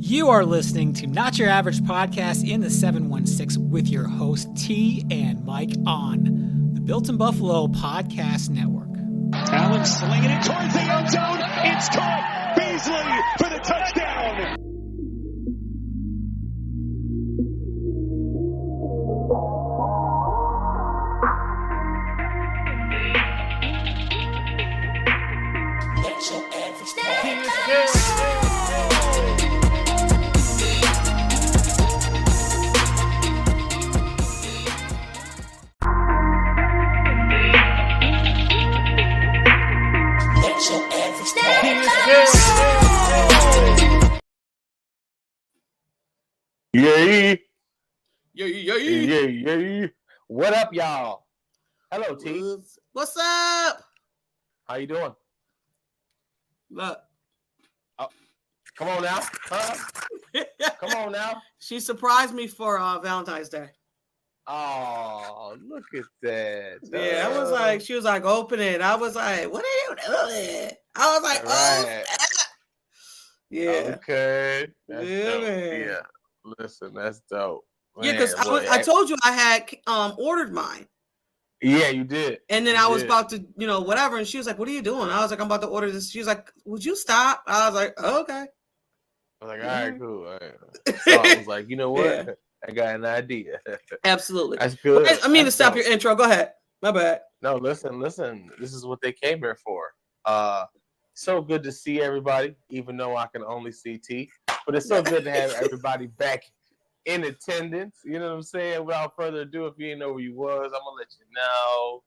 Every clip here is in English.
You are listening to Not Your Average Podcast in the 716 with your host T and Mike on the Built in Buffalo Podcast Network. Allen slinging it towards the end zone. It's caught. Beasley for the touchdown. Yeah. What up, y'all? Hello, T. What's up? How you doing? Look. Oh, come on now. Come on now. She surprised me for Valentine's Day. Oh, look at that. Yeah, I was like, she was like, open it. I was like, what are you doing? I was like, right. Yeah. Okay. That's Yeah, dope. man. Yeah. Listen, that's dope. Yeah, because Man, I told you I had ordered mine. Yeah, you did. And then I was about to, whatever. And she was like, what are you doing? I was like, I'm about to order this. She was like, would you stop? I was like, oh, okay. I was like, all right, cool. All right. So I was like, you know what? Yeah. I got an idea. Absolutely. That's good. I mean to stop your intro. Go ahead. My bad. No, listen. This is what they came here for. So good to see everybody, even though I can only see T. But it's so good to have everybody back in attendance. You know what I'm saying? Without further ado, if you didn't know where you was, I'm gonna let you know.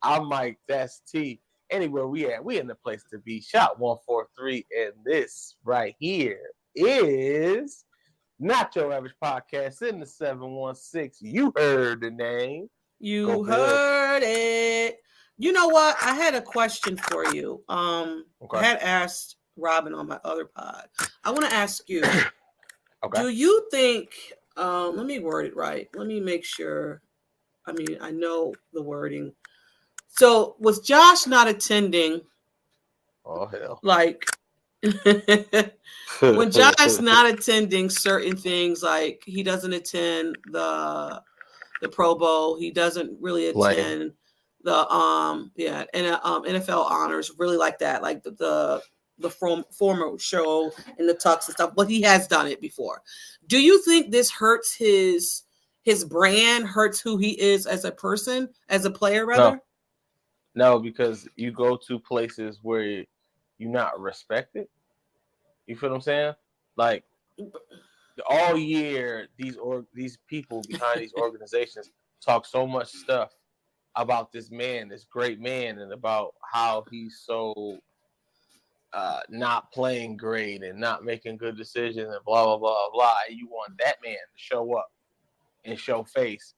I'm Mike. That's T. Anywhere we at, we in the place to be. Shot 143, and this right here is Not Your Average Podcast in the 716. You heard the name. You heard it. You know what? I had a question for you. Okay. I had asked Robin on my other pod. I want to ask you, Okay. do you think, let me word it right. Let me make sure. I mean, I know the wording. So was Josh not attending? Oh, hell. Like, when Josh not attending certain things, like he doesn't attend the Pro Bowl, he doesn't really attend the NFL honors, really like that, like the former show in the tux and stuff, but he has done it before. Do you think this hurts his brand, hurts who he is as a person, as a player, rather? No, because you go to places where you're not respected. You feel what I'm saying? Like all year, these people behind these organizations talk so much stuff about this man, this great man, and about how he's so not playing great and not making good decisions and blah, blah, blah, blah. And you want that man to show up and show face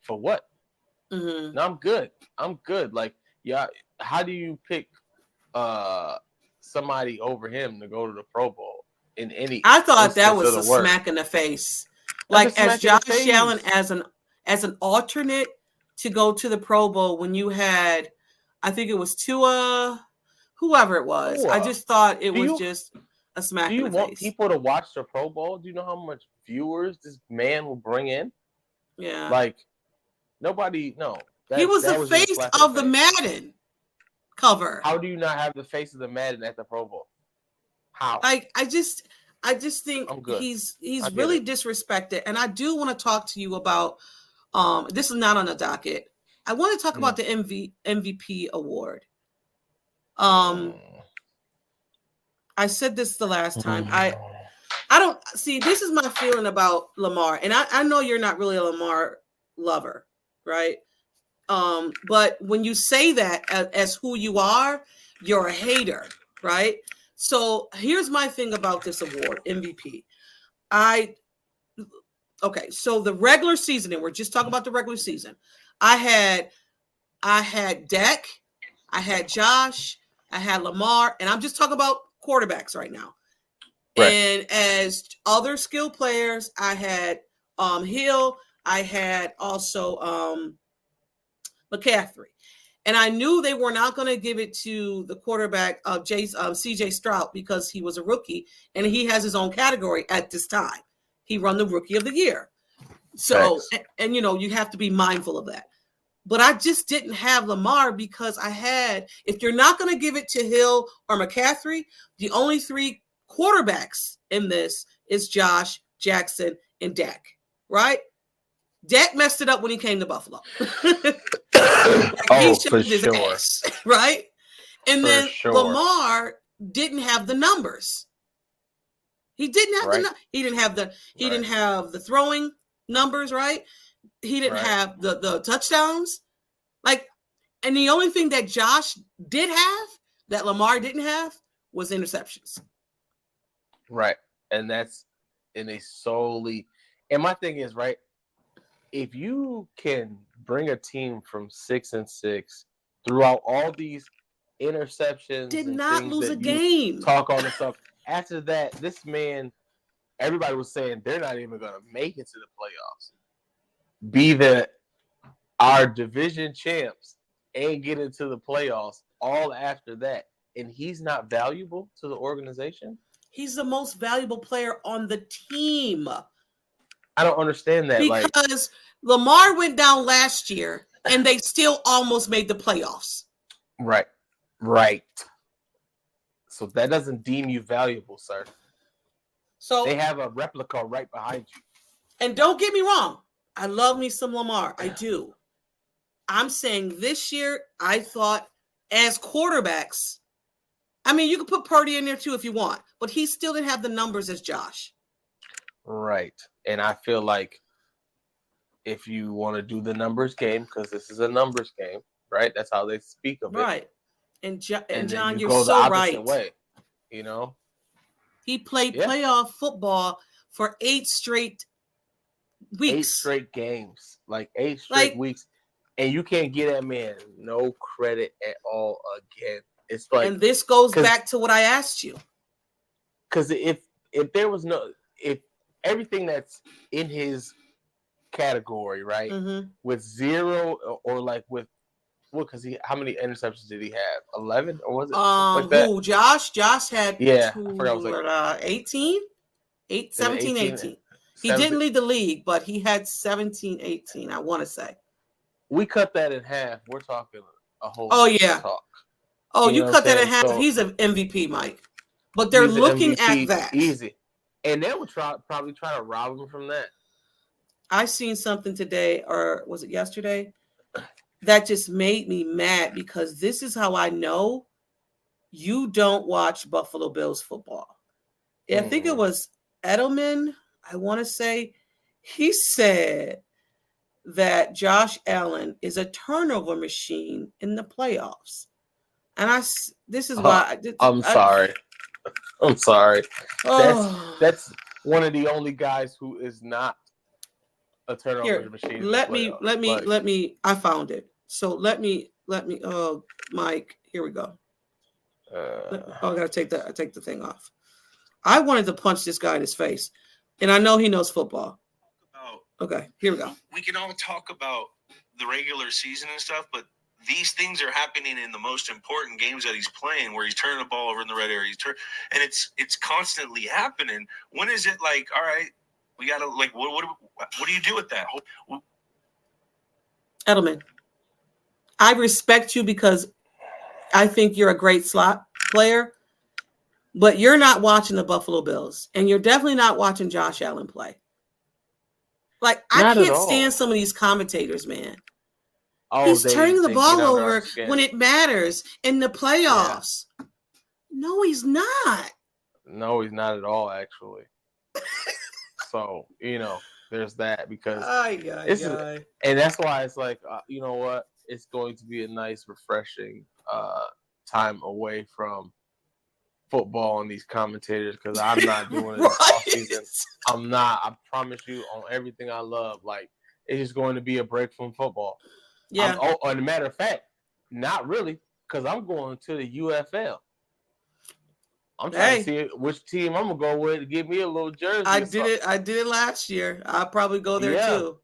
for what? Mm-hmm. No, I'm good. Like, yeah, how do you pick somebody over him to go to the Pro Bowl in any? I thought that was a smack in the face. Like, as Josh Allen as an alternate to go to the Pro Bowl when you had, I think it was Tua, whoever it was. I just thought it was just a smack in the face. Do you want people to watch the Pro Bowl? Do you know how much viewers this man will bring in? Yeah. Like, nobody, no. He was the face of the Madden cover. How do you not have the face of the Madden at the Pro Bowl? How? I just think he's really disrespected. And I do want to talk to you about this is not on the docket. I want to talk about the MVP award. I said this the last time. I don't see, this is my feeling about Lamar. And I know you're not really a Lamar lover, right? But when you say that as who you are, you're a hater, right? So here's my thing about this award, MVP. So the regular season, and we're just talking about the regular season. I had Dak, I had Josh, I had Lamar, and I'm just talking about quarterbacks right now. Right. And as other skill players, I had Hill, I had also McCaffrey. And I knew they were not going to give it to the quarterback of C.J. Stroud because he was a rookie and he has his own category at this time. He won the Rookie of the Year. So, and you know, you have to be mindful of that. But I just didn't have Lamar because if you're not going to give it to Hill or McCaffrey, the only 3 quarterbacks in this is Josh, Jackson, and Dak, right? Dak messed it up when he came to Buffalo. He for sure. Ass, right? And then Lamar didn't have the numbers. He didn't have he didn't have the throwing numbers, right? He didn't have the touchdowns. And the only thing that Josh did have that Lamar didn't have was interceptions. Right. And that's solely, and my thing is, right, if you can bring a team from 6-6 throughout all these interceptions, did not lose a game. Talk on the stuff. After that, this man, everybody was saying they're not even going to make it to the playoffs. Be our division champs and get into the playoffs all after that. And he's not valuable to the organization? He's the most valuable player on the team. I don't understand that. Because Lamar went down last year and they still almost made the playoffs. Right. So that doesn't deem you valuable, sir. So they have a replica right behind you. And don't get me wrong. I love me some Lamar. I do. I'm saying this year, I thought as quarterbacks, I mean, you could put Purdy in there too if you want, but he still didn't have the numbers as Josh. Right. And I feel like if you want to do the numbers game, because this is a numbers game, right? That's how they speak of it. Right. And John, you're so the opposite right. way, you know? He played playoff football for 8 straight weeks. 8 straight games. 8 straight weeks. And you can't get that man no credit at all again. It's and this goes back to what I asked you. Because if everything that's in his category, right, with 0 or with because how many interceptions did he have? 11 or was it? Josh? Josh had I forgot what was 18? 17, 18. He didn't lead the league, but he had 17, 18, I want to say. We cut that in half. We're talking a whole talk. Oh, you cut that in half. So, he's an MVP, Mike. But they're looking at that. Easy. And they would probably try to rob him from that. I seen something today, or was it yesterday, that just made me mad because this is how I know you don't watch Buffalo Bills football. I think it was Edelman, I want to say, he said that Josh Allen is a turnover machine in the playoffs. And this is why I'm sorry. I'm sorry. That's one of the only guys who is not a turnover machine. Let me. I found it. So let me. Oh, Mike, here we go. I gotta take the thing off. I wanted to punch this guy in his face, and I know he knows football. Okay, here we go. We can all talk about the regular season and stuff, but these things are happening in the most important games that he's playing, where he's turning the ball over in the red area. And it's constantly happening. When is it all right, we gotta what do you do with that? Edelman, I respect you because I think you're a great slot player, but you're not watching the Buffalo Bills, and you're definitely not watching Josh Allen play. I can't stand some of these commentators, man. He's turning the ball over when it matters in the playoffs. Yeah. No, he's not. No, he's not at all, actually. So, there's that because and that's why it's you know what? It's going to be a nice, refreshing time away from football and these commentators because I'm not doing it all season. I'm not. I promise you on everything I love. It's just going to be a break from football. Yeah. As a matter of fact, not really, because I'm going to the UFL. I'm trying to see which team I'm gonna go with to give me a little jersey. I did it last year. I'll probably go there too.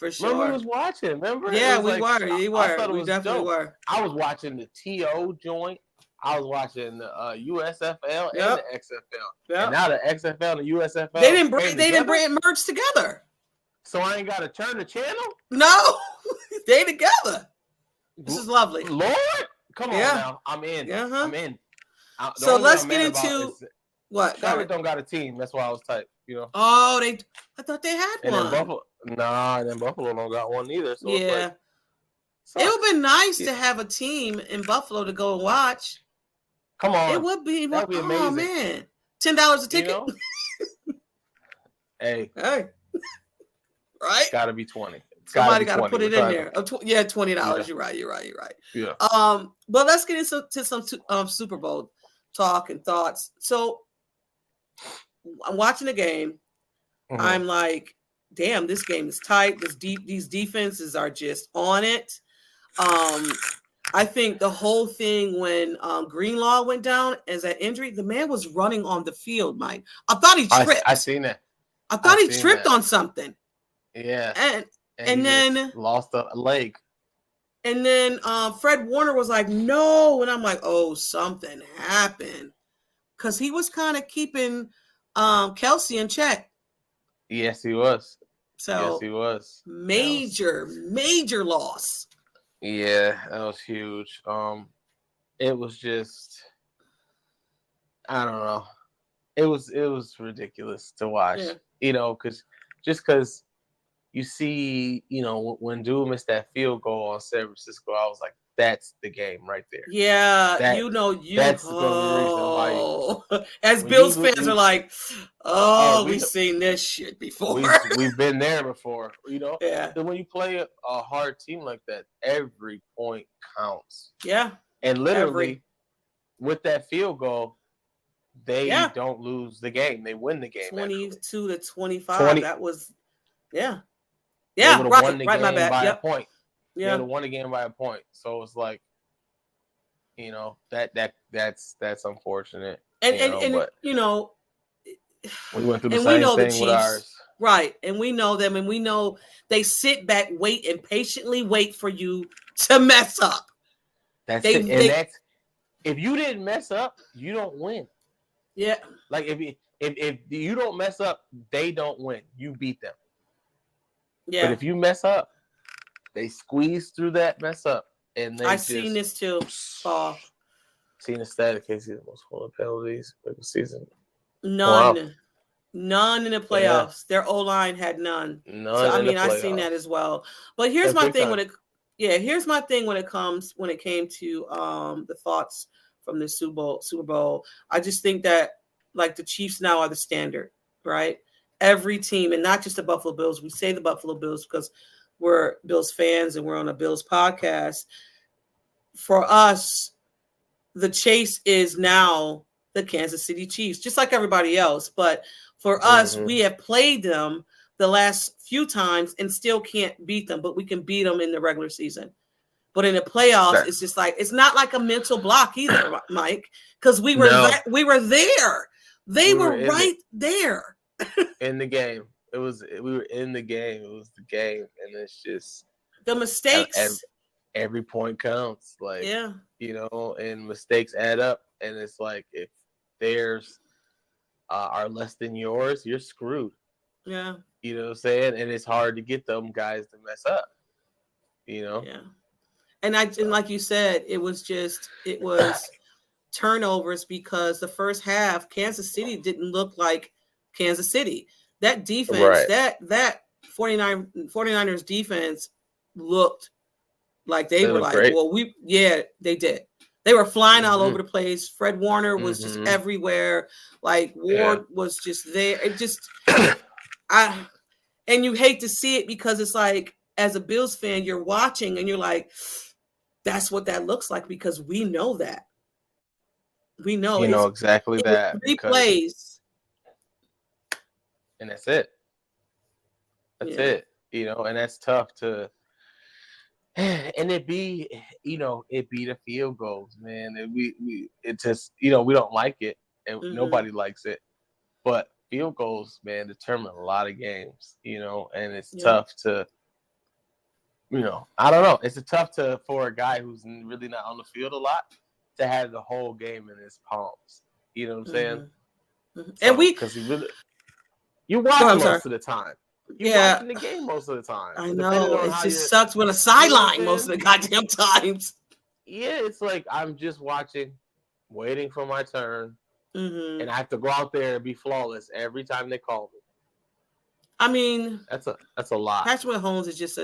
For sure. Remember we was watching. Remember? Yeah, we were. We definitely dope. were. I was watching the TO joint. I was watching the USFL and the XFL. Yep. And now the XFL and the USFL. They didn't bring merge together. So I ain't got to turn the channel? No, they together. This is lovely. Lord, come on now. I'm in. Uh-huh. I'm in. So let's get into what? Charlotte don't got a team. That's why I was tight. Oh, I thought they had and one. Then Buffalo don't got one either. So yeah. It would be nice to have a team in Buffalo to go and watch. Come on. It would be. That would be amazing. Oh, man. $10 a ticket. Hey. Right? Got to be 20. Somebody got to put it in there. $20. Yeah. You're right. Yeah. But let's get into some Super Bowl talk and thoughts. So I'm watching the game. Mm-hmm. I'm like, damn, this game is tight. These defenses are just on it. I think the whole thing when Greenlaw went down as an injury, the man was running on the field, Mike. I thought he tripped. I seen that. I thought he tripped on something. Yeah. And then lost a leg. And then Fred Warner was like, no. And I'm like, oh, something happened. Because he was kind of keeping Kelsey in check. Yes, he was. So yes, he was. Major loss. Yeah, that was huge. It was just, I don't know. It was ridiculous to watch. Yeah. Because you see, when Dude missed that field goal on San Francisco, I was like, that's the game right there. Yeah, that's the reason why. As Bills fans are like, we've seen this shit before. We've been there before, Yeah. So when you play a hard team like that, every point counts. Yeah. And literally, with that field goal, they don't lose the game. They win the game. 22-25. That was, Yeah, right. Won the game my bad. By a point. Yeah. They would have won the game by a point. So it's like, that's unfortunate. And we went through the same thing with ours. Right. And we know them, and we know they sit back, wait, and patiently wait for you to mess up. That's it. If you didn't mess up, you don't win. Yeah. Like if you don't mess up, they don't win. You beat them. Yeah. But if you mess up, they squeeze through that mess up, and I've seen this too. Seen the stat of KC the most full penalties for the season. None in the playoffs. Yeah. Their O-line had none. So I've seen that as well. But here's my thing when it came to the thoughts from the Super Bowl. I just think that like the Chiefs now are the standard, right? Every team, and not just the Buffalo Bills. We say the Buffalo Bills because we're Bills fans and we're on a Bills podcast. For us, the chase is now the Kansas City Chiefs, just like everybody else. But for us, we have played them the last few times and still can't beat them, but we can beat them in the regular season. But in the playoffs, it's just like, it's not like a mental block either, Mike, because we were there. They were right there. In the game. We were in the game. It was the game. And it's just the mistakes. Every point counts. Like, and mistakes add up. And it's like, if theirs are less than yours, you're screwed. Yeah. You know what I'm saying? And it's hard to get them guys to mess up. Yeah. And like you said, it was turnovers because the first half, Kansas City didn't look like Kansas City. That defense, that 49ers defense looked like they were like, great. They did. They were flying all over the place. Fred Warner was just everywhere. Like Ward was just there. It just, and you hate to see it because it's like, as a Bills fan, you're watching and you're like, that's what that looks like because we know that. We know. You know exactly that. 3 plays. And that's it. That's it. And that's tough to. And it be the field goals, man. And it just, we don't like it, and nobody likes it. But field goals, man, determine a lot of games, and it's tough to I don't know. It's tough for a guy who's really not on the field a lot to have the whole game in his palms. You know what I'm saying? Mm-hmm. So, And because you watch most of the time. You're watching the game most of the time. I know. It just sucks when a sideline most of the goddamn times. Yeah, it's like I'm just watching, waiting for my turn, and I have to go out there and be flawless every time they call me. I mean, that's a lot. Patrick Mahomes is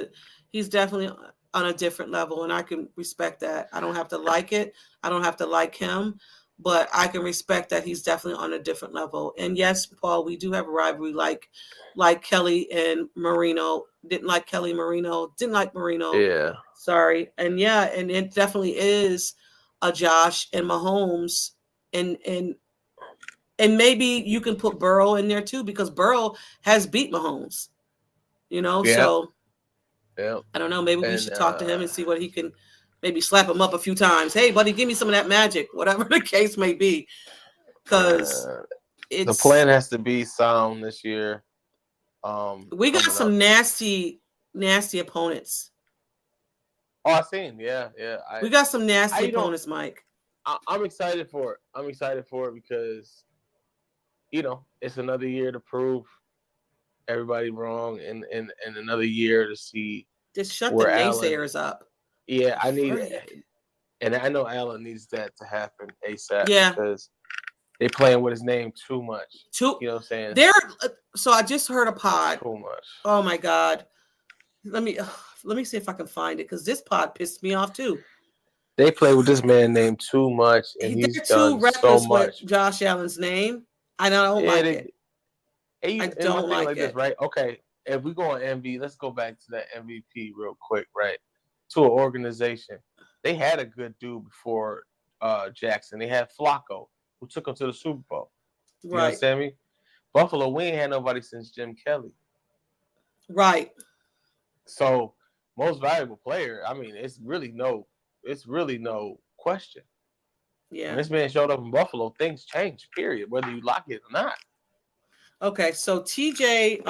he's definitely on a different level, and I can respect that. I don't have to like it. I don't have to like him, but I can respect that he's definitely on a different level. And yes, Paul, we do have a rivalry like Kelly and Marino. Didn't like Kelly Marino. Didn't like Marino. Yeah. Sorry. And and it definitely is a Josh and Mahomes. And maybe you can put Burrow in there too, because Burrow has beat Mahomes. So I don't know. Maybe we should talk to him and see what he can, maybe slap him up a few times. Hey, buddy, give me some of that magic, whatever the case may be. Because the plan has to be sound this year. We got some nasty opponents. Oh, I've seen. Yeah. We got some nasty opponents, Mike. I'm excited for it. I'm excited for it because, it's another year to prove everybody wrong and another year to see. Just shut the naysayers up. Yeah, I need it. And I know Allen needs that to happen ASAP. Yeah. Because they're playing with his name too much. You know what I'm saying? So I just heard a pod. Too much. Oh my God. Let me see if I can find it, because this pod pissed me off too. They play with this man name too much, and he's done so much. With Josh Allen's name. I don't like it. I don't like it. This, right? Okay, if we go on MVP, let's go back to that MVP real quick, right? To an organization. They had a good dude before Jackson. They had Flacco, who took him to the Super Bowl. You understand me? Buffalo, we ain't had nobody since Jim Kelly. Right. So, most valuable player, I mean, it's really no question. Yeah. When this man showed up in Buffalo, things changed, period, whether you like it or not. Okay, so T.Y.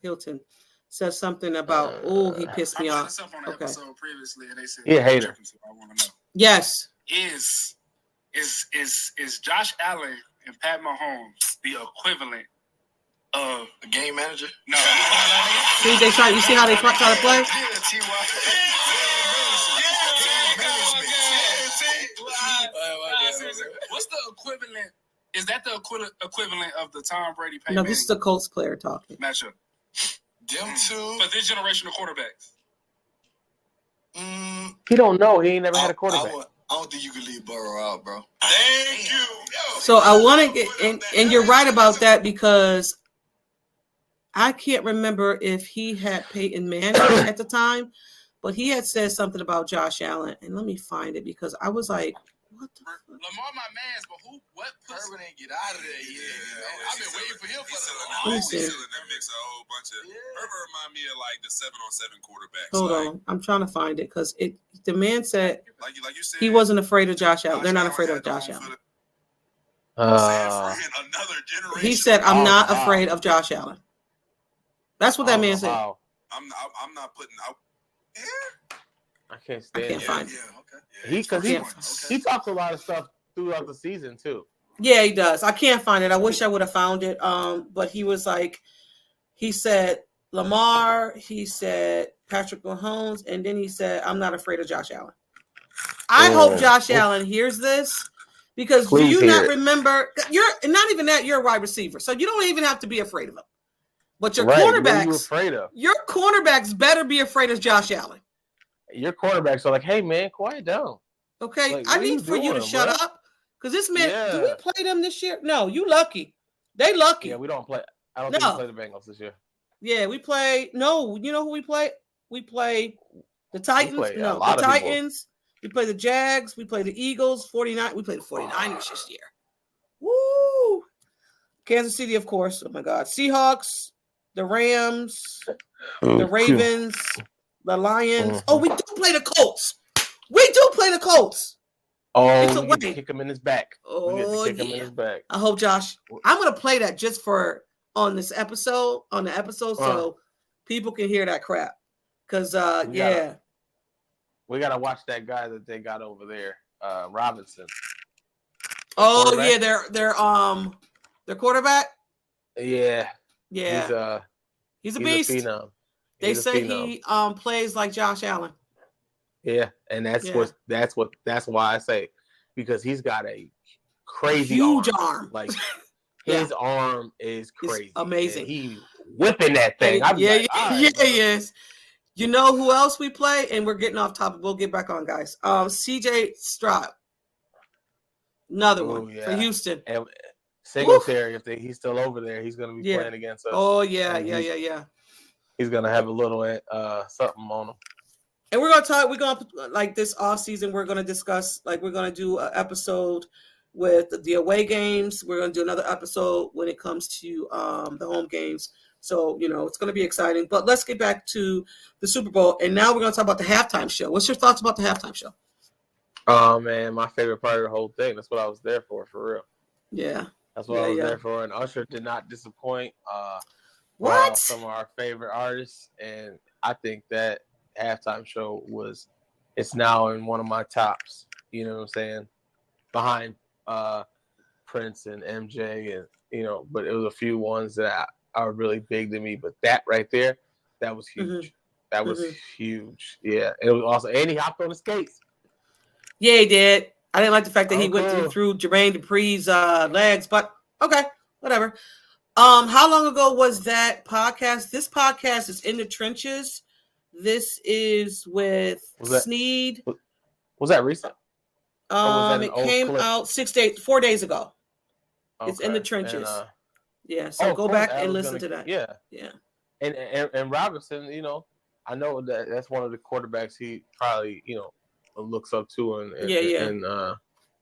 Hilton says something about, he pissed me off. Okay. Previously, and they said, hater. I want to know. Yes. Is Josh Allen and Pat Mahomes the equivalent of a game manager? No. See, you see how they try to play? What's the equivalent? Is that the equivalent of the Tom Brady Peyton? No, this is the Colts player talking. Matchup. Them two. For this generation of quarterbacks. He don't know. He ain't never had a quarterback. I don't think you can leave Burrow out, bro. Thank you. So I want to get, and you're right about that, because I can't remember if he had Peyton Manning at the time, but he had said something about Josh Allen. And let me find it, because I was like, what the fuck? Lamar, my man's, but what Herbert ain't get out of there yet. I've been waiting for him for Let me Always see. still in that mix a whole bunch of. Herbert remind me of like the 7-on-7 quarterbacks. Hold on. I'm trying to find it, because the man said like you said, he wasn't afraid of Josh Allen. They're not afraid of Josh Allen. Another generation. He said, I'm not afraid of Josh Allen. That's what that man said. Wow. I'm not putting out. I can't stand I can't find it. Okay. He talks a lot of stuff throughout the season too. Yeah, he does. I can't find it. I wish I would have found it. But he was like, he said Lamar, he said Patrick Mahomes, and then he said, I'm not afraid of Josh Allen. I hope Josh Allen hears this, because do you not remember? You're not even that. You're a wide receiver, so you don't even have to be afraid of him. But your quarterbacks, afraid of? Your quarterbacks better be afraid of Josh Allen. Your quarterbacks are like, hey man, quiet down. Okay, like, I need for you to shut up, because this man. Yeah. Do we play them this year? No, you lucky. They lucky. Yeah, we don't play. I don't think we play the Bengals this year. Yeah, we play. No, you know who we play? We play the Titans. The Titans. We play the Jags. We play the Eagles. 49. We play the 49ers this year. Woo! Kansas City, of course. Oh my God. Seahawks, the Rams, the Ravens, the Lions. Oh, we do play the Colts. Oh, we get to kick him in his back. Oh, yeah. I hope Josh. I'm gonna play that just on this episode. So people can hear that crap. Because we gotta watch that guy that they got over there, Robinson. Oh yeah, their quarterback. Yeah. He's a beast. He's a phenom. They say he plays like Josh Allen. Yeah, and that's why I say, because he's got a crazy huge arm. Like his arm is crazy. It's amazing. He whipping that thing. Yes. You know who else we play? And we're getting off topic. We'll get back on, guys. CJ Stroud. Another one for Houston. And Singletary, if he's still over there, he's going to be playing against us. Oh, yeah. He's going to have a little something on him. And we're going to like this off season, we're going to discuss, like we're going to do an episode with the away games. We're going to do another episode when it comes to the home games. So, it's going to be exciting. But let's get back to the Super Bowl. And now we're going to talk about the halftime show. What's your thoughts about the halftime show? Oh, man, my favorite part of the whole thing. That's what I was there for real. Yeah. That's what I was there for. And Usher did not disappoint. What? Some of our favorite artists. And I think that halftime show it's now in one of my tops. You know what I'm saying? Behind Prince and MJ. And, but it was a few ones that are really big to me. But that right there, that was huge. Mm-hmm. That was huge. Yeah. And it was also, and he hopped on the skates. Yeah, he did. I didn't like the fact that he went through Jermaine Dupri's legs, but okay, whatever. How long ago was that podcast? This podcast is In the Trenches. This is with Sneed. Was that recent? It came out 4 days ago. Okay. It's In the Trenches. So go back and listen to that. Yeah. And Robinson, I know that's one of the quarterbacks he probably, looks up to, and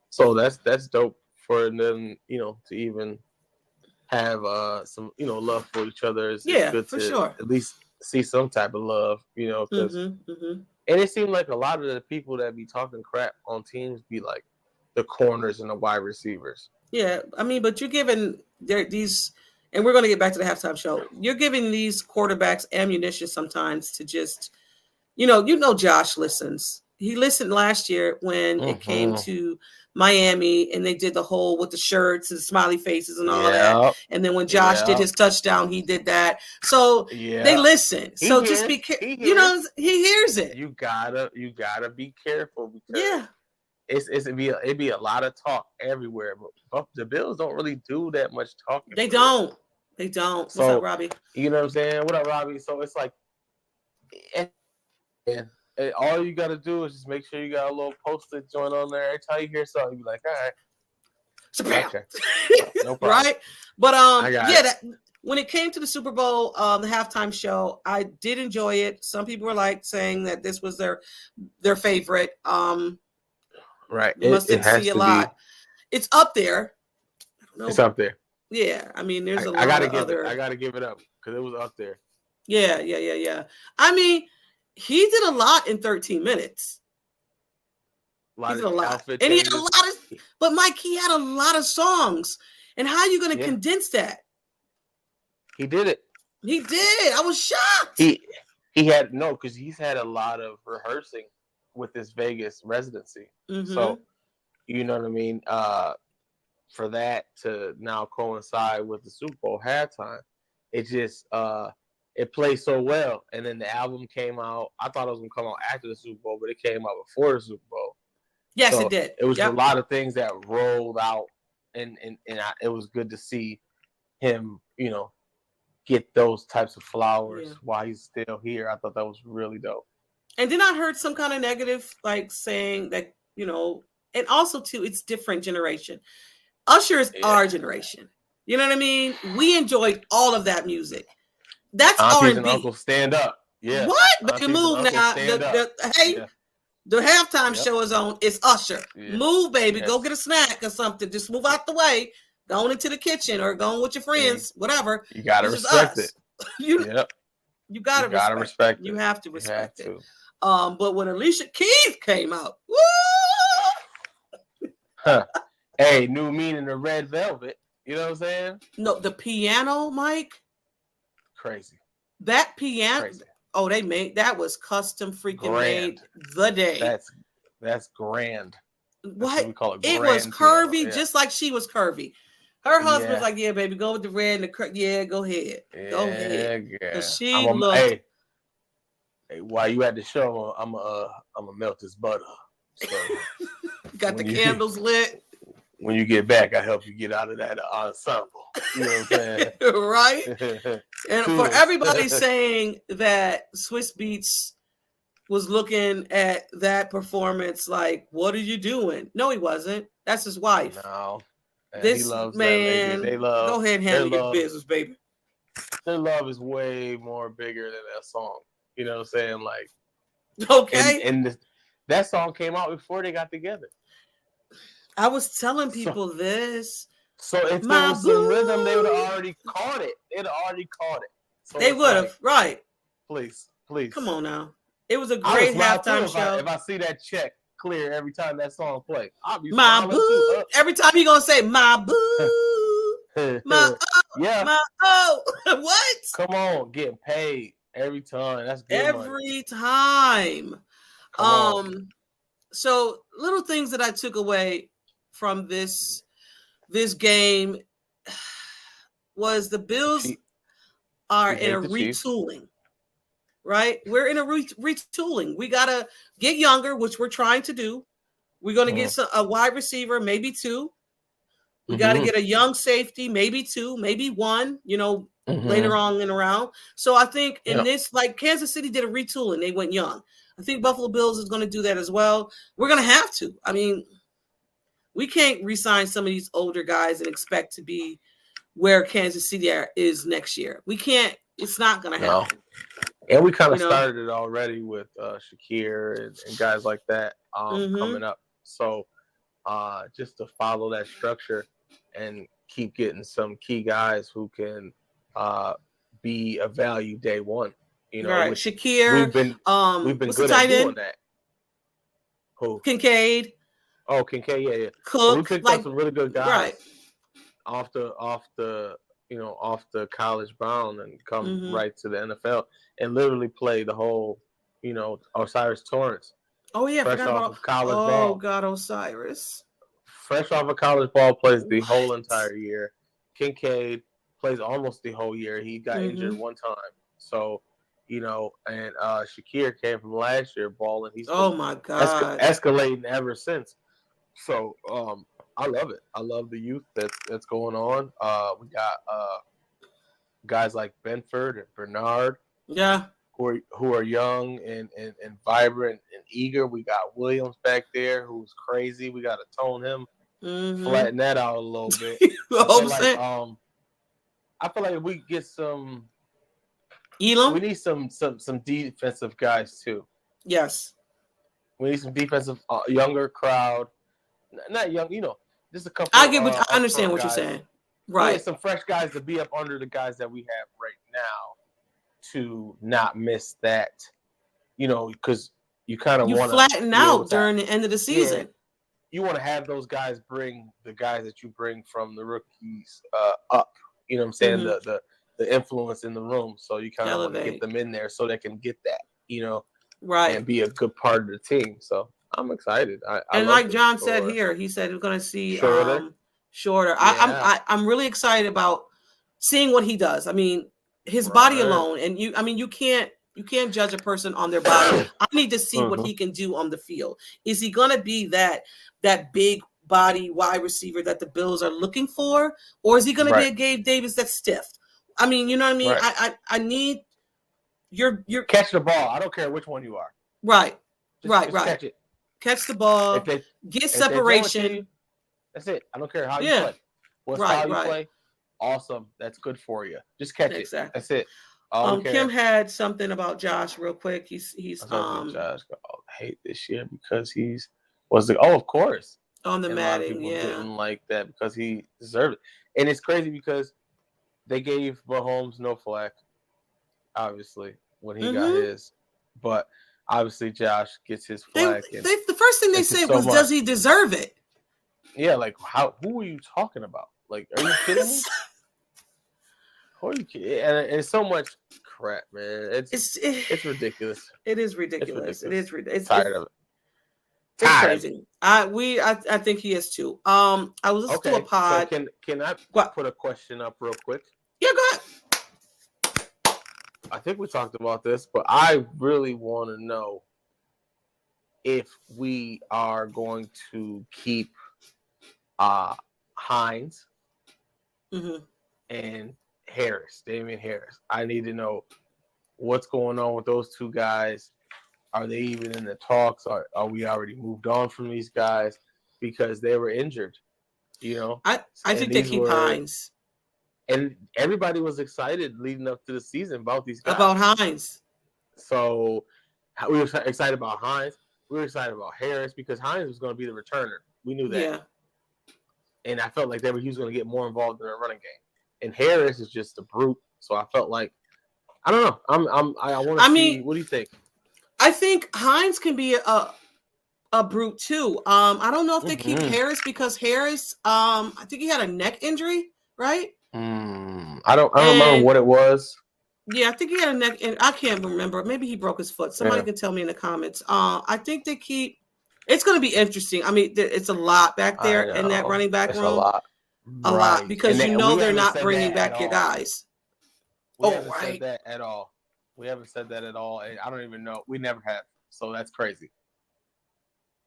so that's dope for them, to even have some love for each other. It's good for sure. At least see some type of love, because and it seemed like a lot of the people that be talking crap on teams be like the corners and the wide receivers. Yeah, I mean, but you're giving these, and we're going to get back to the halftime show. You're giving these quarterbacks ammunition sometimes to just, Josh listens. He listened last year when it came to Miami and they did the whole with the shirts and smiley faces and all that. And then when Josh did his touchdown, he did that. So they listen. So just be careful. He hears it. You gotta be careful because it'd be a lot of talk everywhere. But the Bills don't really do that much talking. They don't. What's up, Robbie? You know what I'm saying? What up, Robbie? So it's like, all you got to do is just make sure you got a little post-it joint on there. Every time you hear something, you be like, all right. Okay. No problem. Right? But when it came to the Super Bowl, the halftime show, I did enjoy it. Some people were saying that this was their favorite. Right. You must see a lot. It's up there. It's up there. Yeah. I mean, there's a lot of other. I got to give it up because it was up there. Yeah. I mean, he did a lot in 13 minutes. He did a lot. And he had a lot of, but Mike, he had a lot of songs. And how are you going to condense that? He did it. He did. I was shocked. He had, because he's had a lot of rehearsing with his Vegas residency. So, you know what I mean? For that to now coincide with the Super Bowl halftime, it just, it played so well, and then the album came out. I thought it was going to come out after the Super Bowl, but it came out before the Super Bowl. Yes, it did. It was a lot of things that rolled out, and it was good to see him, get those types of flowers while he's still here. I thought that was really dope. And then I heard some kind of negative, saying that, and also, too, it's different generation. Usher is our generation. You know what I mean? We enjoyed all of that music. That's Aunties R&B. And uncles stand up. Yeah. What? But you move now. The halftime show is on. It's Usher. Yeah. Move, baby. Yes. Go get a snack or something. Just move out the way. Go into the kitchen or go with your friends, whatever. You gotta respect it. You gotta respect it. You have to respect it. But when Alicia Keys came out, woo! Hey, new meaning of Red Velvet. You know what I'm saying? No, the piano, Mike. Crazy. That piano. Crazy. Oh, that was custom freaking made Grand. the day. That's grand. That's what we call it. It was Grand curvy, piano. Yeah. just like she was curvy. Her husband's Yeah. like, yeah, baby, go with the red and the yeah, go ahead. Go ahead. Yeah. Because she looked. Hey, while you at the show, I'm gonna melt this butter. So got the candles lit. When you get back, I help you get out of that ensemble. You know what I'm saying? Right? And for everybody saying that Swiss Beats was looking at that performance like, what are you doing? No, he wasn't. That's his wife. No. This he loves man, that lady. They love. Go ahead and handle your business, baby. Their love is way more bigger than that song. You know what I'm saying? Like, okay. And that song came out before they got together. I was telling people this. So if there was some rhythm, they would have already caught it. They'd have already caught it. So they would have, right? Please. Come on now. It was a great halftime show. If I see that check clear every time that song plays, I'll be my boo. Too. Every time you're gonna say my boo, my yeah, my what? Come on, getting paid every time. That's good every time. So little things that I took away from this game was the Bills are in a retooling. Right? We're in a retooling. We got to get younger, which we're trying to do. We're going to get a wide receiver, maybe two. We got to get a young safety, maybe two, maybe one, later on in the round. So I think in this, like Kansas City did a retooling. They went young. I think Buffalo Bills is going to do that as well. We're going to have to. I mean, we can't re-sign some of these older guys and expect to be where Kansas City is next year. We can't. It's not going to happen. And we kind of started it already with Shakir and guys like that coming up. So just to follow that structure and keep getting some key guys who can be a value day one. Right. Shakir. We've been good at doing that. Who? Kincaid. Oh, Kincaid. Yeah. Cook. So we picked up some really good guys off the college bound and come right to the NFL and literally play the whole, Osiris Torrance. Oh yeah, fresh off of college ball. Oh God, Osiris. Fresh off of college ball, plays the whole entire year. Kincaid plays almost the whole year. He got injured one time, so and Shakir came from last year balling. He's my God, escalating ever since. So I love it. I love the youth that's going on. We got guys like Benford and Bernard. Yeah. Who are young and vibrant and eager. We got Williams back there who's crazy. We got to tone him, flatten that out a little bit. I feel like if we get some Elam, we need some defensive guys too. Yes. We need some defensive younger crowd. Not young, just a couple. I understand what guys. You're saying. Right. Some fresh guys to be up under the guys that we have right now to not miss that, because you kind of want to flatten out during the end of the season. Yeah, you want to have those guys bring the guys that you bring from the rookies up. You know what I'm saying? The influence in the room. So you kind of want to get them in there so they can get that, right, and be a good part of the team. So I'm excited. And like John said here, he said we're going to see shorter. Yeah. I'm really excited about seeing what he does. I mean, his body alone, and you can't judge a person on their body. I need to see what he can do on the field. Is he going to be that big body wide receiver that the Bills are looking for, or is he going to be a Gabe Davis that's stiff? I mean, you know what I mean? Right. I need your catch the ball. I don't care which one you are. Right. Just catch it. Catch the ball. Get separation. That's it. I don't care how you play. What style you play. Awesome. That's good for you. Just catch it. That's it. Kim had something about Josh real quick. He's Josh hate this year because of course. On the Madden, people didn't like that because he deserved it. And it's crazy because they gave Mahomes no flack, obviously, when he got his. But obviously Josh gets his flack. The first thing they said was, does he deserve it? Yeah, like who are you talking about? Like, are you kidding me? And it's so much crap, man. It's ridiculous. It is ridiculous. It is ridiculous. Tired of it. It's crazy. I think he is too. I was listening to a pod. So can I put a question up real quick? Yeah, go ahead. I think we talked about this, but I really want to know if we are going to keep Hines and Damian Harris. I need to know what's going on with those two guys. Are they even in the talks? Are we already moved on from these guys because they were injured? You know, I think they keep Hines. And everybody was excited leading up to the season about these guys. About Hines. So we were excited about Hines. We were excited about Harris because Hines was going to be the returner. We knew that. Yeah. And I felt like he was going to get more involved in the running game. And Harris is just a brute. So I felt like, I don't know. I want to see. What do you think? I think Hines can be a brute too. I don't know if they keep Harris because Harris, I think he had a neck injury, right? I don't remember what it was. Yeah, I think he had a neck, and I can't remember. Maybe he broke his foot. Somebody can tell me in the comments. I think they keep. It's going to be interesting. I mean, it's a lot back there in that running back room. A lot because they're not bringing back your guys. We haven't said that at all. We haven't said that at all, and I don't even know. We never have, so that's crazy.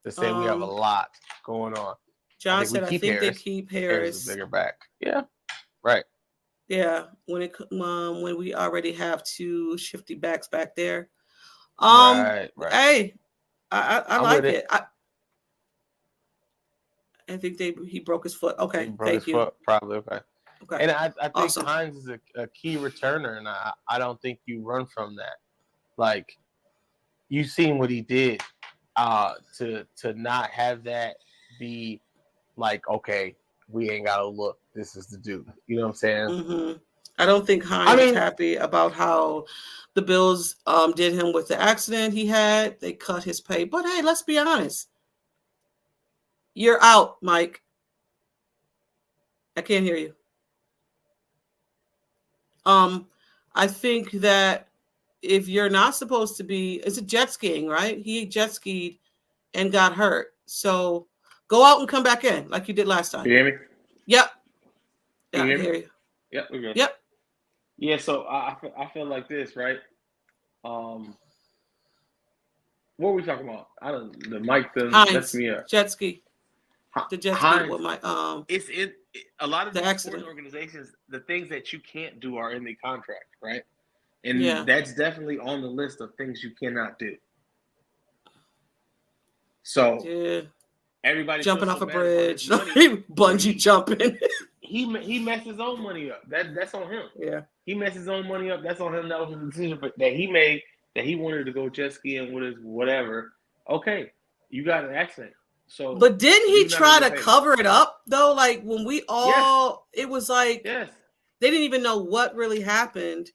To say we have a lot going on. John said, "I think they keep Harris bigger back." Yeah. Right. Yeah, when we already have two shifty backs back there. Right. Hey, I like it. I think he broke his foot. Okay, thank you. Foot, probably okay. And I think Hines is a key returner, and I don't think you run from that. Like, you seen what he did to not have that be like, okay, we ain't got to look. This is the dude. You know what I'm saying? Mm-hmm. I don't think Hines is happy about how the Bills did him with the accident he had. They cut his pay. But, hey, let's be honest. You're out, Mike. I can't hear you. I think that if you're not supposed to be, it's a jet skiing, right? He jet skied and got hurt. So go out and come back in like you did last time. Can you hear me? Yep. Yeah, I can hear you. Yep, we're good. Yep. Yeah, so I feel like this, right? What were we talking about? The mic thing messed me up. Jet ski. The jet ski with my It's a lot of the sports organizations. The things that you can't do are in the contract, right? And that's definitely on the list of things you cannot do. So everybody jumping off a bridge, bungee jumping. He messed his own money up. That's on him. Yeah, he messed his own money up. That's on him. That was a decision that he made. That he wanted to go jet skiing with his whatever. Okay, you got an accident. So, but didn't he try to cover it up though? Like when we all, it was like they didn't even know what really happened,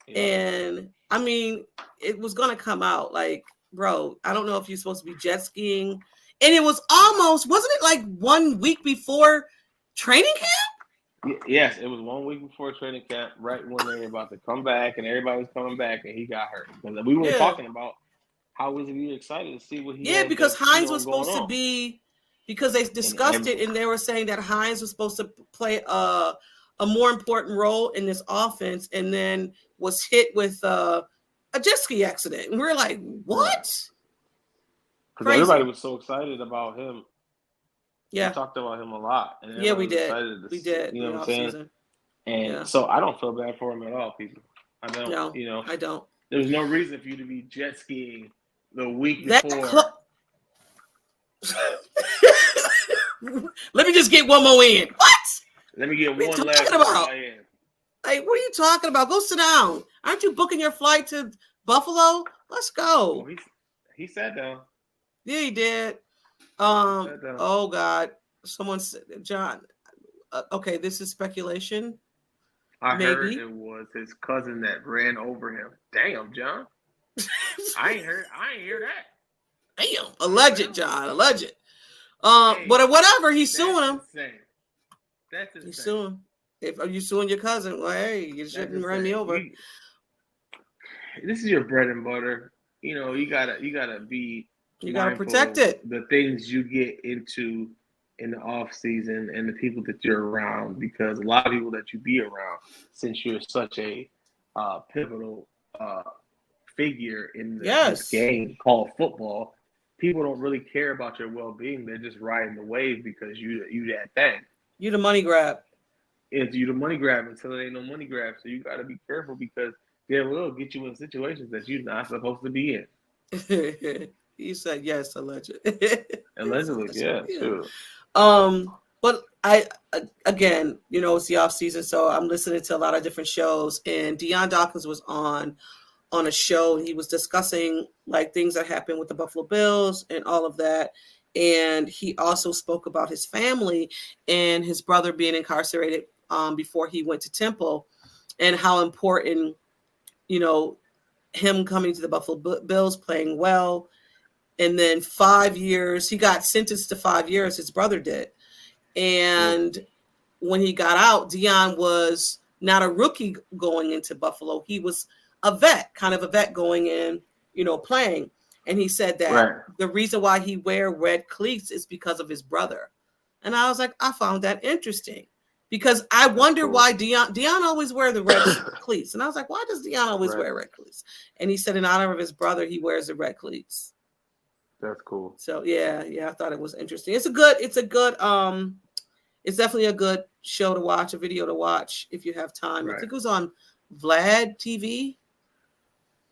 and I mean, it was gonna come out. Like, bro, I don't know if you're supposed to be jet skiing, and it was almost wasn't it like 1 week before training camp? Yes, it was 1 week before training camp, right when they were about to come back, and everybody was coming back, and he got hurt. Because we were talking about. How was he excited to see what he had? Because Hines was supposed to be, because they discussed it and they were saying that Hines was supposed to play a more important role in this offense and then was hit with a jet ski accident. And we were like, what? Because everybody was so excited about him. Yeah. We talked about him a lot. And we did. We did. You know what I'm saying? Season. And so I don't feel bad for him at all, people. I don't. No, I don't. There's no reason for you to be jet skiing the week before. Let me just get one more in. What? Let me get what one last in. Like, what are you talking about? Go sit down. Aren't you booking your flight to Buffalo? Let's go. Well, he sat down. Yeah, he did. Oh God. Someone said, John. Okay, this is speculation. I heard it was his cousin that ran over him. Damn, John. I ain't hear that. Damn, alleged, John, alleged. But whatever, he's suing him. Insane. That's insane. He's suing. If are you suing your cousin? Well, hey, you shouldn't run me over. this is your bread and butter. You know, you gotta be. You gotta protect it. The things you get into in the off season and the people that you're around, because a lot of people that you be around, since you're such a pivotal figure in this game called football, people don't really care about your well-being. They're just riding the wave because you that thing. You the money grab. It's you the money grab until there ain't no money grab. So you got to be careful because they will get you in situations that you're not supposed to be in. He said yes, allegedly. Allegedly, yeah, sure. But I again, you know, it's the off season, so I'm listening to a lot of different shows. And Deion Dawkins was on a show, and he was discussing like things that happened with the Buffalo Bills and all of that. And he also spoke about his family and his brother being incarcerated before he went to Temple, and how important, you know, him coming to the Buffalo Bills, playing well. And then 5 years, he got sentenced to 5 years, his brother did. And when he got out, Deion was not a rookie going into Buffalo. He was a vet going in, you know, playing. And he said that the reason why he wear red cleats is because of his brother. And I was like, I found that interesting, because I wonder why Deion always wear the red cleats. And I was like, why does Deion always wear red cleats? And he said in honor of his brother, he wears the red cleats. That's cool. So yeah, I thought it was interesting. It's definitely a good show to watch, a video to watch if you have time. I think it was on Vlad TV.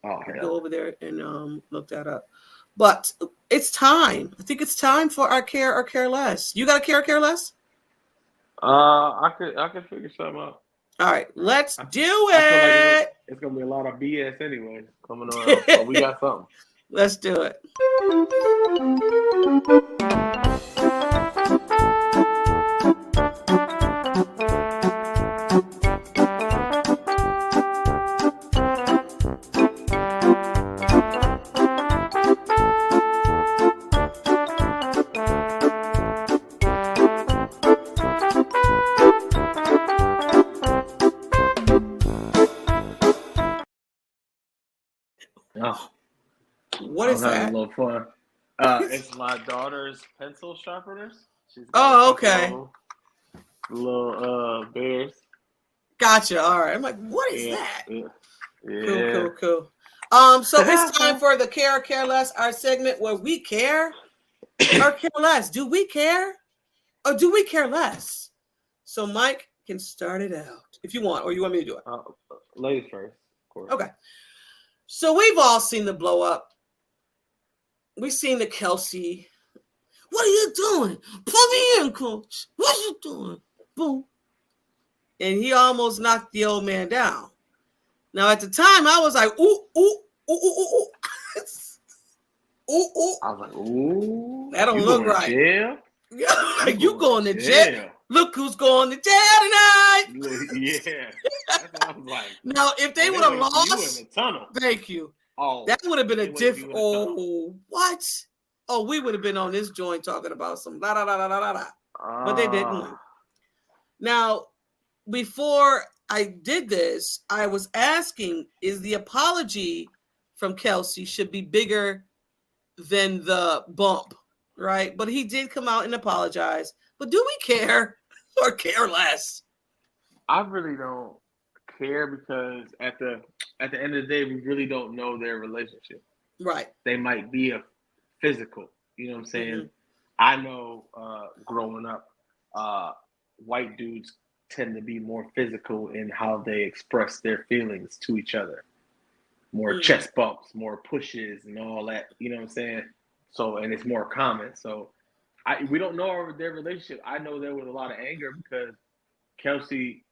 Oh, yeah. Go over there and look that up. But it's time. I think it's time for our care or care less. You got a care or care less? I could figure something out. All right, let's do it. Like it's gonna be a lot of BS anyway coming on. So we got something. Let's do it. Oh. What is that? A little fun. It's my daughter's pencil sharpeners. Okay. Little bears. Gotcha. All right. I'm like, what is that? Yeah. Cool. So it's time for the care or care less, our segment where we care or care less. Do we care or do we care less? So Mike can start it out if you want, or you want me to do it? Ladies first, of course. Okay. So we've all seen the blow up. We've seen the Kelsey. What are you doing? Put me in, coach. What are you doing? Boom. And he almost knocked the old man down. Now, at the time, I was like, ooh. Ooh. I was like, ooh. That don't look right. Jail? You going to jail? Look who's going to jail tonight. Yeah. That's what I was like. Now, if they would have lost, you in the tunnel. Thank you. Oh, that would have been a diff. Oh, what? Oh, we would have been on this joint talking about some la la la la la la. But they didn't. Now, before I did this, I was asking, is the apology from Kelsey should be bigger than the bump, right? But he did come out and apologize. But do we care or care less? I really don't care, because at the end of the day, we really don't know their relationship. Right. They might be a physical. You know what I'm saying? Mm-hmm. I know growing up, white dudes tend to be more physical in how they express their feelings to each other. More chest bumps, more pushes, and all that. You know what I'm saying? So, and it's more common. So, we don't know their relationship. I know there was a lot of anger because Kelsey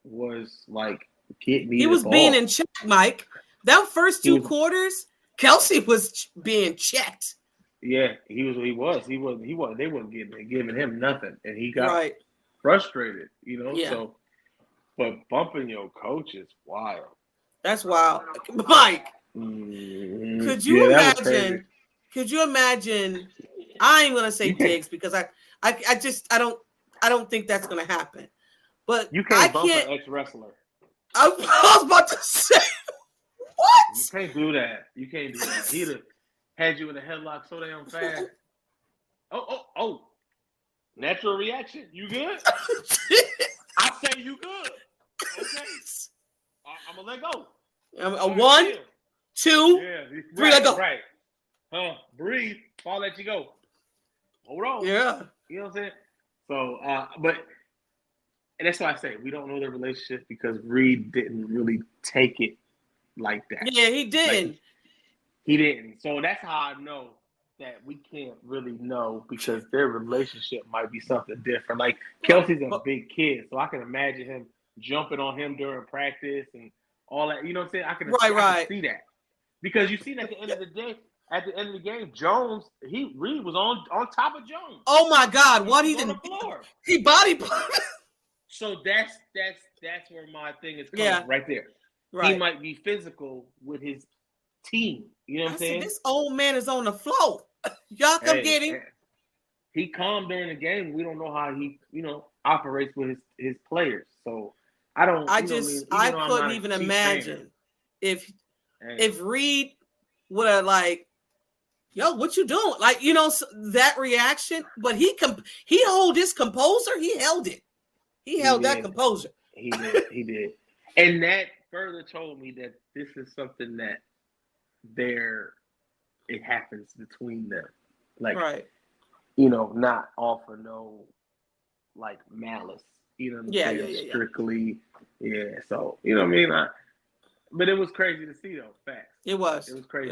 was like, get me. He was being in check, Mike. That first two quarters, Kelsey was being checked. Yeah, he was. They weren't giving him nothing, and he got frustrated. You know, so. But bumping your coach is wild. That's wild, Mike. Could you imagine? Could you imagine? I ain't gonna say Diggs because I don't think that's gonna happen. But you can't bump an ex-wrestler. I was about to say, What? You can't do that. You can't do that. He'd have had you in a headlock so damn fast. Oh. Natural reaction. You good? I say you good. Okay. I'm going to let go. A 1, 2, 3, let go. Right. Breathe. I'll let you go. Hold on. Yeah. You know what I'm saying? So, and that's why I say we don't know their relationship because Reed didn't really take it like that. Yeah, he didn't. Like, he didn't. So that's how I know that we can't really know because their relationship might be something different. Like Kelsey's a big kid, so I can imagine him jumping on him during practice and all that. You know what I'm saying? I can see that because you see at the end of the day. At the end of the game, Reed was on top of Jones. Oh my God! What he did? On the floor. He body. So that's where my thing is coming right there. Right. He might be physical with his team. You know what I'm saying? This old man is on the floor. Y'all come get him. He calmed during the game. We don't know how he, operates with his players. So I don't. I couldn't even imagine if Reed would have like. Yo, what you doing? Like, that reaction, but he held his composure. He held it. He held that composure. He did. And that further told me that this is something that it happens between them. Like, right. Not off of no, like, malice. You know what I'm saying? Strictly. Yeah. So, you know what I mean? But it was crazy to see, though. Facts. It was. It was crazy.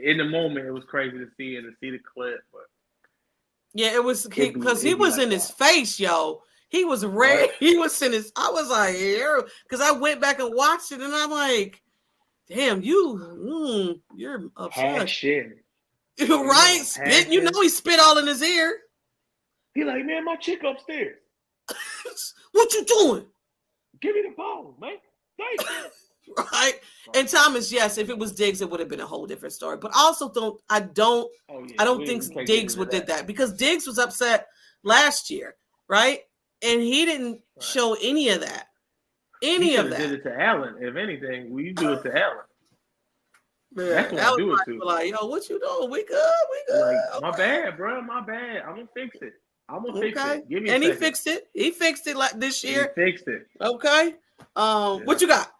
In the moment, it was crazy to see and to see the clip. But yeah, it was because he was in his face, yo. He was red. Right. He was in his. I was like, because I went back and watched it, and I'm like, damn, you're upset. Shit. Right? Spit. He spit all in his ear. He like, man, my chick upstairs. What you doing? Give me the ball, man. Thank you. Right. And Thomas, yes, if it was Diggs, it would have been a whole different story. But I also I don't think Diggs would did that because Diggs was upset last year, right? And he didn't show any of that. Any of that. Did it to Allen. If anything, we do it to Allen. Man, that's what I do it to. Like, yo, what you doing? We good. Like, my bad, bro. My bad. I'm gonna fix it. Fix it. Give me a second. He fixed it. He fixed it like this year. He fixed it. Okay. What you got?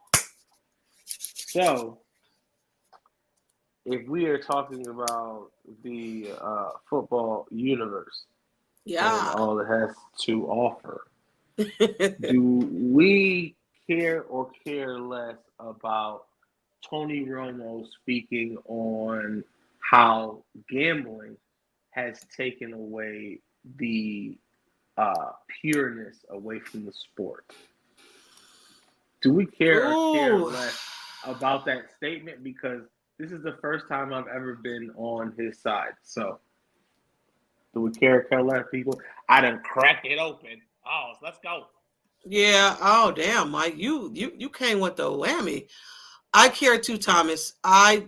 So, if we are talking about the football universe, and all it has to offer, do we care or care less about Tony Romo speaking on how gambling has taken away the pureness away from the sport? Do we care or care less about that statement? Because this is the first time I've ever been on his side. So, do we care less, people? I done cracked it open. Oh, let's go. Yeah. Oh, damn, Mike. You came with the whammy. I care too, Thomas. I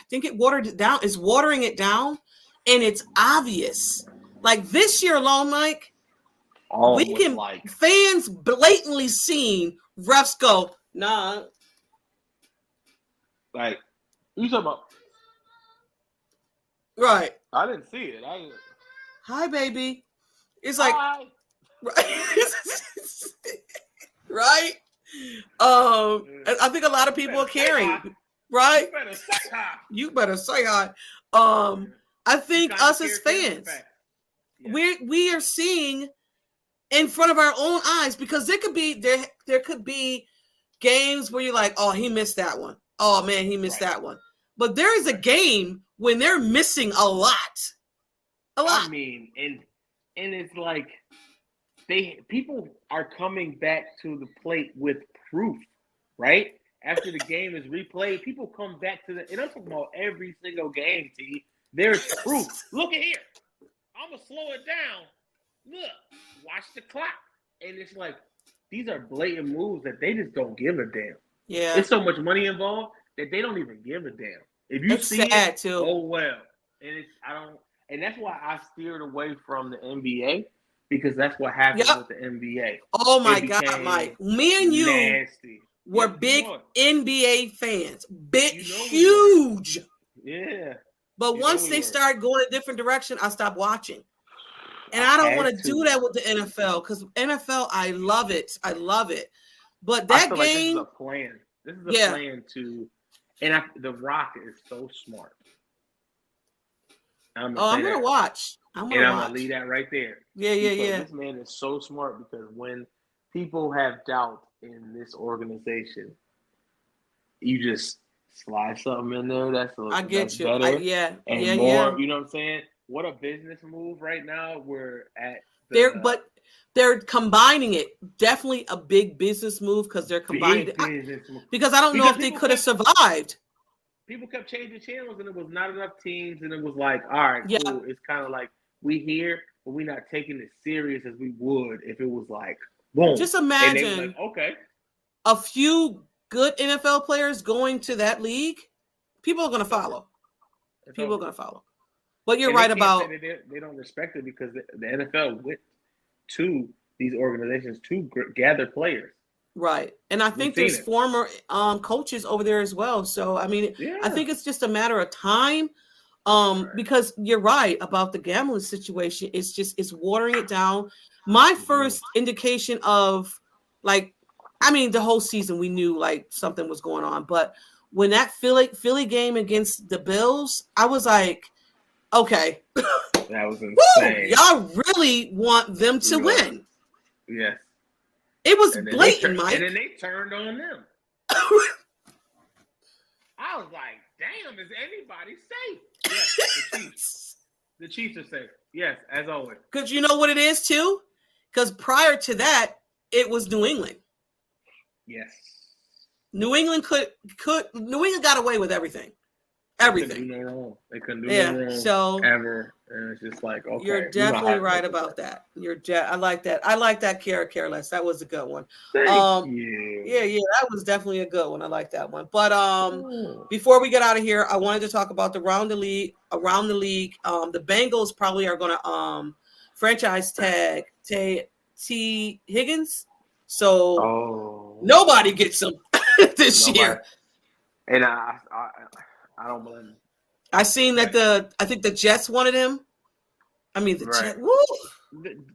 think it watered it down. It's watering it down, and it's obvious. Like this year alone, Mike, fans blatantly seen refs go, nah. Like, you talking about? Right. I didn't see it. Hi, baby. It's like, hi. Right? I think a lot of people are caring, right? You better say hi. I think us as fans, we are seeing in front of our own eyes because there could be games where you're like, oh, he missed that one. Oh man, he missed that one. But there is a game when they're missing a lot. I mean, and it's like people are coming back to the plate with proof, right? After the game is replayed, people come back to and I'm talking about every single game, T. There's proof. Look at here. I'm gonna slow it down. Look, watch the clock. And it's like these are blatant moves that they just don't give a damn. Yeah. There's so much money involved that they don't even give a damn. If you see it, too. Oh well. And that's why I steered away from the NBA because that's what happened with the NBA. Oh my God, Mike. Me and you. Nasty. were Yeah, big come on. NBA fans. Big, You know we huge. Yeah. But You once know we they were. started going a different direction, I stopped watching. And I I don't had want to do to. that with the NFL because NFL, I love it. I love it. But I that feel like this is game, a plan. This is a Yeah. plan to, and The Rock is so smart. I'm gonna watch. I'm and gonna I'm watch. gonna leave that right there. Yeah. This man is so smart because when people have doubt in this organization, you just slide something in there that's I get that's you. better and more. You know what I'm saying? What a business move right now. We're at They're combining it. Definitely a big business move because they're combining it. Because I don't know if they could have survived. People kept changing channels and it was not enough teams and it was like, all right, cool. It's kind of like we here, but we're not taking it serious as we would if it was like, boom. Just imagine and they were like, okay, a few good NFL players going to that league. People are going to follow. People are going to follow. But you're right about they don't respect it because the NFL went to these organizations to gather players. Right. And I think there's former coaches over there as well. So, I mean, I think it's just a matter of time because you're right about the gambling situation. It's watering it down. My first indication of the whole season we knew like something was going on. But when that Philly game against the Bills, I was like, okay. That was insane. Y'all really want them to win. Yes. It was blatant, Mike. And then they turned on them. I was like, damn, is anybody safe? Yes, the Chiefs. The Chiefs are safe. Yes, as always. Because you know what it is, too? Because prior to that, it was New England. Yes. New England got away with everything. Everything. They couldn't do no wrong ever. And it's just like, okay. You're definitely right about that. I like that. I like that Careless. That was a good one. Thank you. Yeah, that was definitely a good one. I like that one. But before we get out of here, I wanted to talk about around the league. The Bengals probably are going to franchise tag T. Higgins. So nobody gets him this year. And I don't blame him. I seen that I think the Jets wanted him. I mean, the Jets. Woo!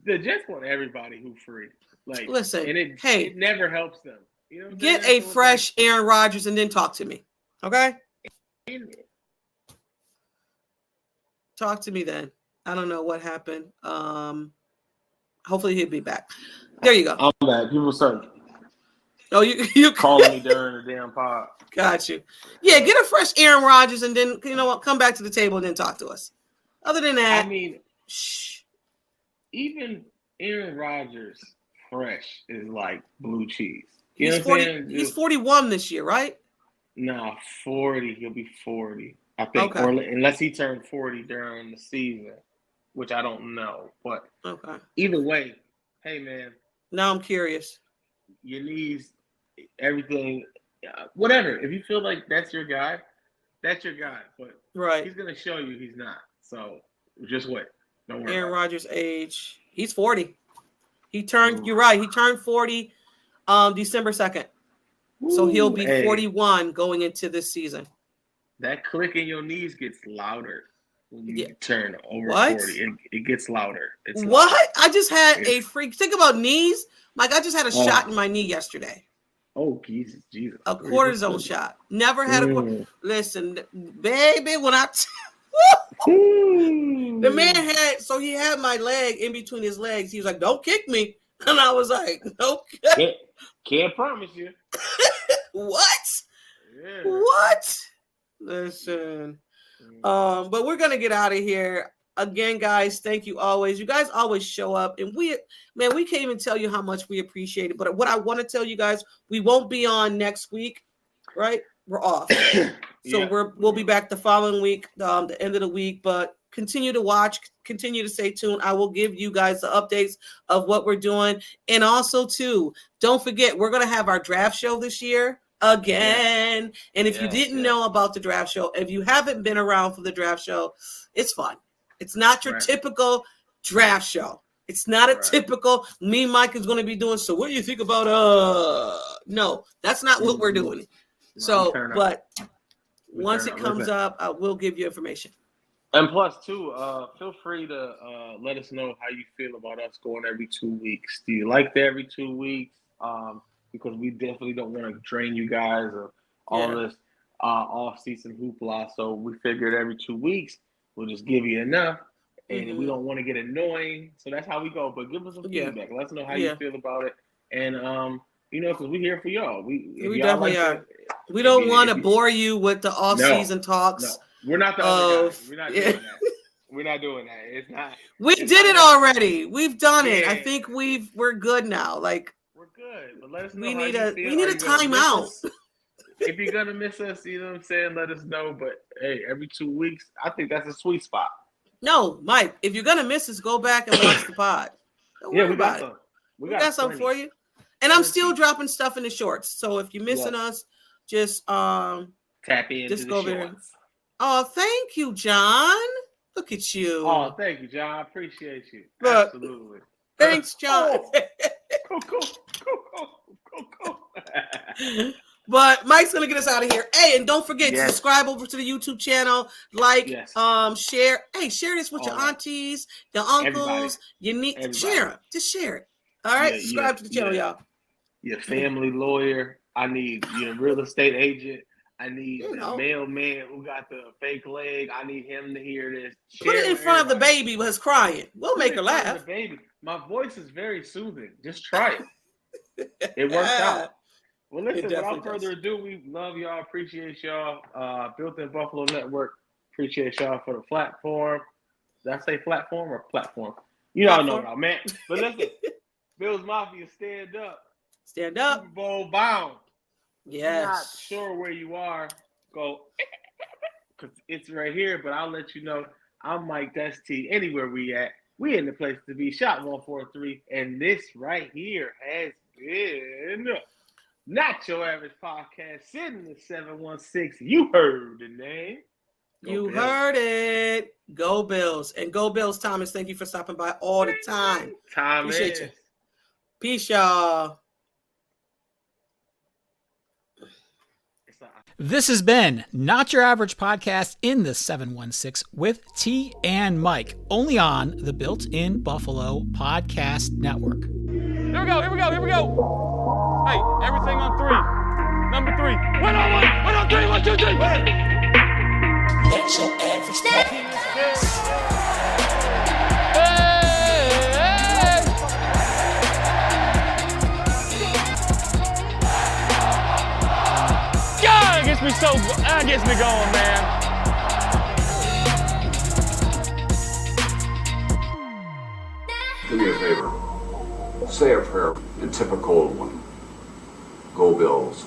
The Jets want everybody who's free. Like, listen, and it never helps them. You know, get a fresh Aaron Rodgers and then talk to me. Okay? Talk to me then. I don't know what happened. Hopefully he'll be back. There you go. I'm back. People start. Oh, you calling me during the damn pod. Got you. Yeah, get a fresh Aaron Rodgers and then come back to the table and then talk to us. Other than that, I mean, even Aaron Rodgers fresh is like blue cheese. You know what I'm saying? He's 41 this year, right? Nah, 40. He'll be 40. I think, unless he turned 40 during the season, which I don't know. But either way, hey man. Now I'm curious. Your knees, everything. Whatever. If you feel like that's your guy, that's your guy. But he's gonna show you he's not. So just wait. Don't worry. Aaron Rodgers' age. He's 40. He turned. You're right. He turned 40, December 2nd. So he'll be 41 going into this season. That click in your knees gets louder when you turn over 40. It gets louder. It's what? Louder. I just had a freak. Think about knees, Mike. I just had a shot in my knee yesterday. Oh, Jesus. A cortisone shot. Never had a listen, baby, when the man he had my leg in between his legs. He was like, don't kick me. And I was like, okay. Can't promise you. What? Yeah. What? Listen. But we're gonna get out of here. Again, guys, thank you always. You guys always show up, and we can't even tell you how much we appreciate it. But what I want to tell you guys, we won't be on next week, right? We're off. So we'll be back the following week, the end of the week. But continue to watch, continue to stay tuned. I will give you guys the updates of what we're doing. And also, too, don't forget, we're going to have our draft show this year again. And if you didn't know about the draft show, if you haven't been around for the draft show, it's fun. It's not your typical draft show. It's not a typical me, Mike is going to be doing. So what do you think about no, that's not what we're doing. So, but once it comes up, I will give you information. And plus, too, feel free to let us know how you feel about us going every 2 weeks. Do you like the every 2 weeks? Because we definitely don't want to drain you guys of all this off-season hoopla. So we figured every 2 weeks, we'll just give you enough. And we don't want to get annoying. So that's how we go. But give us some feedback. Let us know how you feel about it. And, because we're here for y'all. We definitely are. We don't want to bore you with the off-season talks. No. We're not the other guys. We're not doing that. We're not doing that. It's not. We did it already. We've done it. I think we're good now. Like we're good. But let us know. We need a timeout. If you're gonna miss us, you know what I'm saying, let us know. But hey, every 2 weeks, I think that's a sweet spot. No, Mike, if you're gonna miss us, go back and watch the pod. Don't worry about it. We got something for you. And I'm still dropping stuff in the shorts. So if you're missing us, just tap in. Just go there. Oh, thank you, John. Look at you. Oh, thank you, John. I appreciate you. Look, absolutely. Thanks, John. Cool. But Mike's gonna get us out of here. Hey, and don't forget to subscribe over to the YouTube channel, share. Hey, share this with your aunties, your uncles, your niece. Share it. Just share it. All right, subscribe to the channel, y'all. Your family lawyer. I need your real estate agent. I need the mailman who got the fake leg. I need him to hear this. Put it in front of the baby who's crying. We'll make her laugh. Baby, my voice is very soothing. Just try it. It works out. Well, listen, without further ado, we love y'all. Appreciate y'all. Built-in Buffalo Network. Appreciate y'all for the platform. Did I say platform or platform? You all know what I meant. But listen, Bills Mafia, stand up. Stand up. Super Bowl bound. Yes. Not sure where you are. Go, because it's right here, but I'll let you know. I'm Mike Dusty. Anywhere we at, we in the place to be. Shot 143, and this right here has been Not Your Average Podcast. Sitting in 716. You heard the name. You heard it. Go Bills. And go Bills, Thomas. Thank you for stopping by all the time. Appreciate you. Peace, y'all. This has been Not Your Average Podcast in the 716 with T and Mike, only on the Built-in Buffalo Podcast Network. Here we go. Hey, everything on three. Number 3. 1 on 1. 1 on 3. 1, 2, 3. Not Your Average Podcast. That gets me going, man. Do me a favor. Say a prayer and tip a cold one. Go Bills.